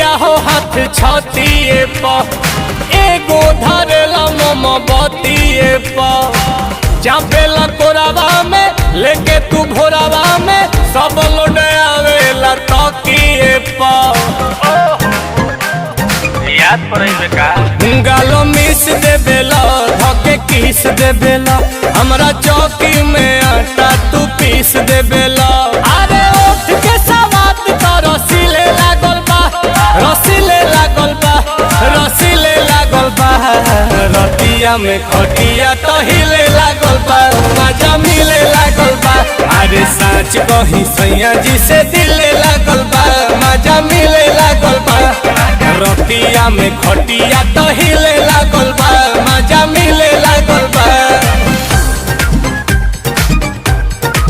पिया हो हाथ छतिए प एगो धरेला मोमबत्तिए प चापेला कोरावा में लेके तू भोरावा में सब लोड आवेला तकिए प याद पड़े का गालो मिस दे बेला धके किस दे बेला हमरा चौकी में आटा तू पीस दे बेला अरे उठ के सवात तो रसीले लागल बा रसीले लागल बा रसीले लागल बा रतिया में खटिया तो हिले लागल बा मजा मिले लागल बा अरे साँच कहीं सैया जी से दिले लागल बा मजा मिले लागल बा रतिया में खटिया तो हिले